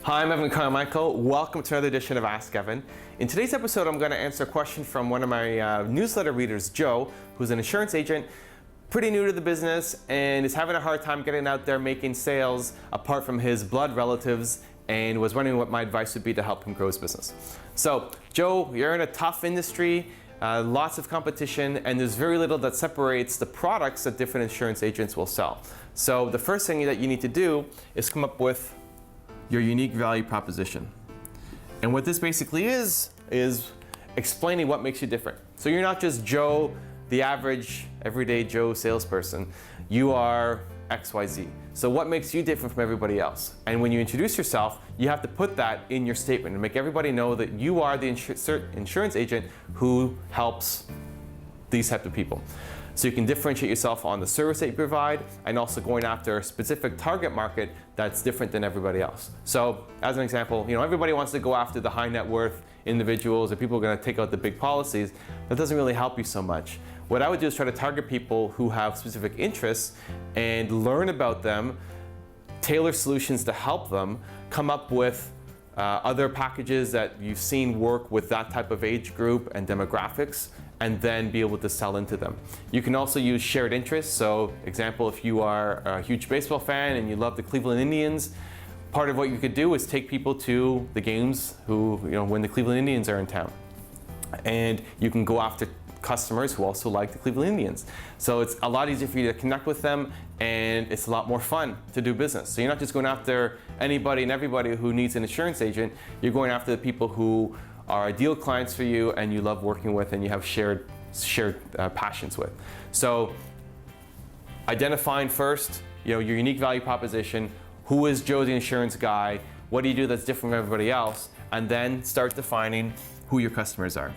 Hi, I'm Evan Carmichael. Welcome to another edition of Ask Evan. In today's episode, I'm going to answer a question from one of my newsletter readers, Joe, who's an insurance agent, pretty new to the business, and is having a hard time getting out there making sales apart from his blood relatives, and was wondering what my advice would be to help him grow his business. So, Joe, you're in a tough industry, lots of competition, and there's very little that separates the products that different insurance agents will sell. So the first thing that you need to do is come up with your unique value proposition. And what this basically is explaining what makes you different. So you're not just Joe, the average everyday Joe salesperson. You are XYZ. So what makes you different from everybody else? And when you introduce yourself, you have to put that in your statement and make everybody know that you are the insurance agent who helps these types of people. So you can differentiate yourself on the service that you provide and also going after a specific target market that's different than everybody else. So as an example, everybody wants to go after the high net worth individuals or people who are going to take out the big policies. That doesn't really help you so much. What I would do is try to target people who have specific interests and learn about them, tailor solutions to help them, come up with other packages that you've seen work with that type of age group and demographics, and then be able to sell into them. You can also use shared interests. So example, if you are a huge baseball fan and you love the Cleveland Indians, part of what you could do is take people to the games when the Cleveland Indians are in town. And you can go after customers who also like the Cleveland Indians. So it's a lot easier for you to connect with them, and it's a lot more fun to do business. So you're not just going after anybody and everybody who needs an insurance agent. You're going after the people who are ideal clients for you and you love working with and you have shared passions with. So identifying first, your unique value proposition. Who is Joe the insurance guy? What do you do that's different from everybody else? And then start defining who your customers are.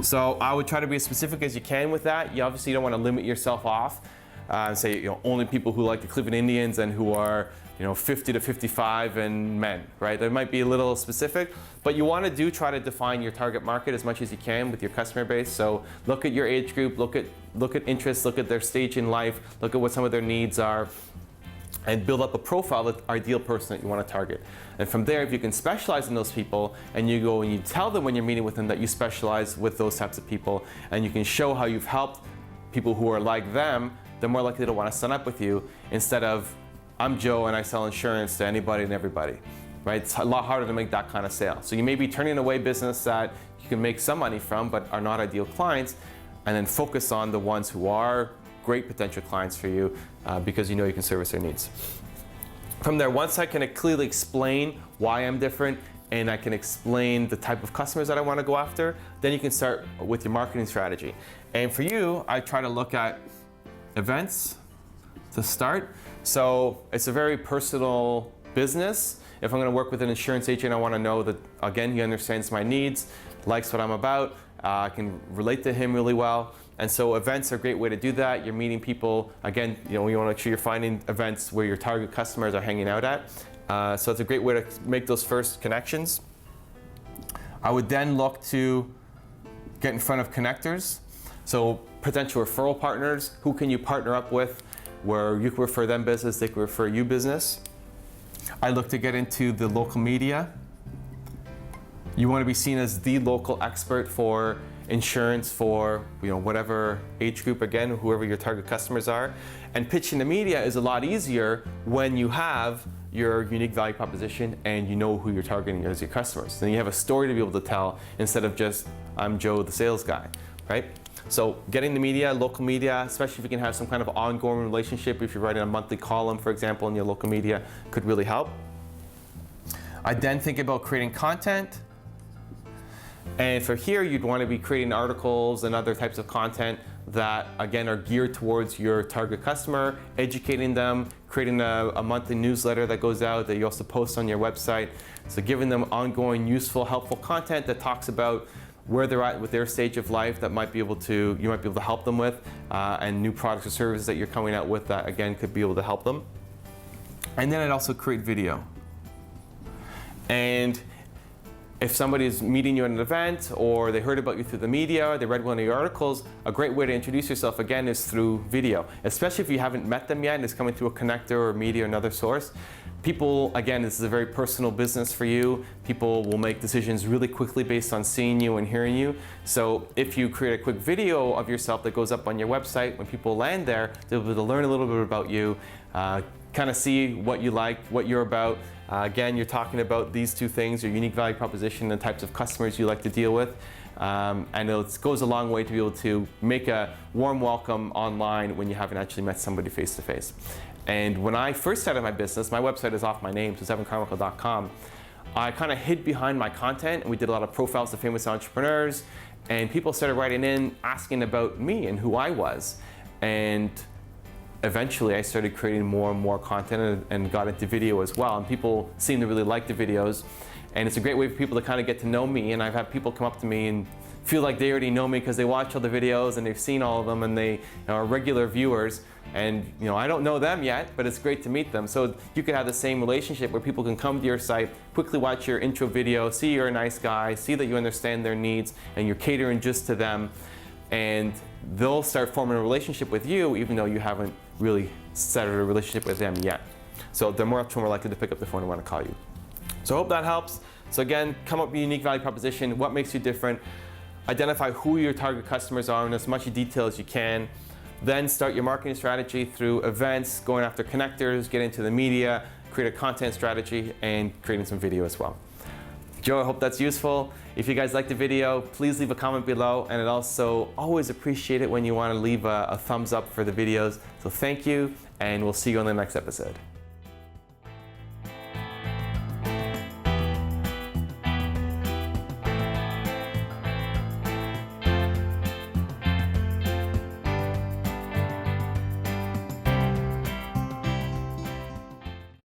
So I would try to be as specific as you can with that. You obviously don't want to limit yourself off and say only people who like the Cleveland Indians and who are 50 to 55 and men, right? That might be a little specific, but you want to try to define your target market as much as you can with your customer base. So look at your age group, look at interests, look at their stage in life, look at what some of their needs are, and build up a profile of the ideal person that you want to target. And from there, if you can specialize in those people, and you go and you tell them when you're meeting with them that you specialize with those types of people, and you can show how you've helped people who are like them, they're more likely to want to sign up with you instead of, I'm Joe and I sell insurance to anybody and everybody, right? It's a lot harder to make that kind of sale. So you may be turning away business that you can make some money from but are not ideal clients, and then focus on the ones who are great potential clients for you because you can service their needs. From there, once I can clearly explain why I'm different and I can explain the type of customers that I want to go after, then you can start with your marketing strategy. And for you, I try to look at events to start. So it's a very personal business. If I'm going to work with an insurance agent, I want to know that, again, he understands my needs, likes what I'm about, I can relate to him really well. And so events are a great way to do that. You're meeting people. Again, you want to make sure you're finding events where your target customers are hanging out at. So it's a great way to make those first connections. I would then look to get in front of connectors. So potential referral partners, who can you partner up with where you can refer them business, they can refer you business. I look to get into the local media. You want to be seen as the local expert for insurance for whatever age group, again, whoever your target customers are. And pitching the media is a lot easier when you have your unique value proposition and you know who you're targeting as your customers. Then you have a story to be able to tell instead of just, I'm Joe the sales guy, right? So getting the media, local media, especially if you can have some kind of ongoing relationship, if you're writing a monthly column, for example, in your local media, could really help. I then think about creating content. And for here, you'd want to be creating articles and other types of content that, again, are geared towards your target customer, educating them, creating a monthly newsletter that goes out that you also post on your website. So giving them ongoing, useful, helpful content that talks about where they're at with their stage of life that you might be able to help them with, and new products or services that you're coming out with that, again, could be able to help them. And then I'd also create video. And If somebody's meeting you at an event, or they heard about you through the media, or they read one of your articles, a great way to introduce yourself again is through video, especially if you haven't met them yet and it's coming through a connector or media or another source. People, again, this is a very personal business for you. People will make decisions really quickly based on seeing you and hearing you. So if you create a quick video of yourself that goes up on your website, when people land there, they'll be able to learn a little bit about you, kind of see what you like, what you're about. Again, you're talking about these two things, your unique value proposition and the types of customers you like to deal with. And it goes a long way to be able to make a warm welcome online when you haven't actually met somebody face to face. And when I first started my business, my website is off my name, so evancarmichael.com. I kind of hid behind my content, and we did a lot of profiles of famous entrepreneurs, and people started writing in asking about me and who I was. And eventually I started creating more and more content and got into video as well, and people seem to really like the videos. And it's a great way for people to kind of get to know me, and I've had people come up to me and feel like they already know me because they watch all the videos and they've seen all of them, and they are regular viewers. And I don't know them yet, but it's great to meet them. So you could have the same relationship where people can come to your site, quickly watch your intro video, see you're a nice guy, see that you understand their needs and you're catering just to them, and they'll start forming a relationship with you even though you haven't really started a relationship with them yet. So they're much more likely to pick up the phone and want to call you. So I hope that helps. So again, come up with a unique value proposition, what makes you different, identify who your target customers are in as much detail as you can. Then start your marketing strategy through events, going after connectors, get into the media, create a content strategy, and creating some video as well. Joe, I hope that's useful. If you guys like the video, please leave a comment below, and I'd also always appreciate it when you want to leave a thumbs up for the videos. So thank you, and we'll see you on the next episode.